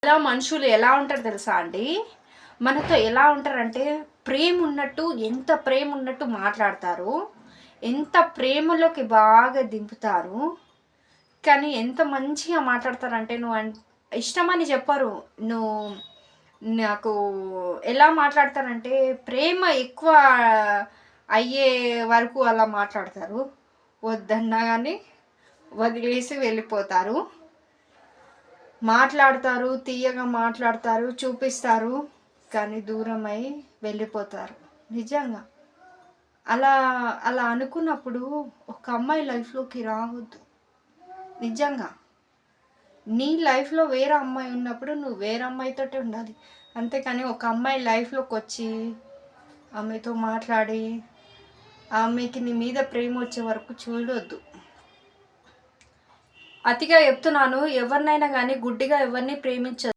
ఇలా మనుషులు ఎలా ఉంటారు తెలుసా అండి? మనతో ఎలా ఉంటారంటే ప్రేమ ఉన్నట్టు, ఎంత ప్రేమ ఉన్నట్టు మాట్లాడతారు. ఎంత ప్రేమలోకి బాగా దింపుతారు. కానీ ఎంత మంచిగా మాట్లాడతారంటే ఇష్టమని చెప్పరు. నువ్వు నాకు ఎలా మాట్లాడతారంటే ప్రేమ ఎక్కువ అయ్యే వరకు అలా మాట్లాడతారు. వద్దన్నా కానీ వదిలేసి వెళ్ళిపోతారు. మాట్లాడతారు, తీయగా మాట్లాడతారు, చూపిస్తారు, కానీ దూరమై వెళ్ళిపోతారు. నిజంగా అలా అలా అనుకున్నప్పుడు ఒక అమ్మాయి లైఫ్లోకి రావద్దు. నిజంగా నీ లైఫ్లో వేరే అమ్మాయి ఉన్నప్పుడు నువ్వు వేరే అమ్మాయితోటే ఉండాలి. అంతేకాని ఒక అమ్మాయి లైఫ్లోకి వచ్చి ఆమెతో మాట్లాడి ఆమెకి నీ మీద ప్రేమ వచ్చే వరకు చూడొద్దు. అతిగా చెప్తున్నాను, ఎవరినైనా కానీ గుడ్డిగా ఎవరిని ప్రేమించదు.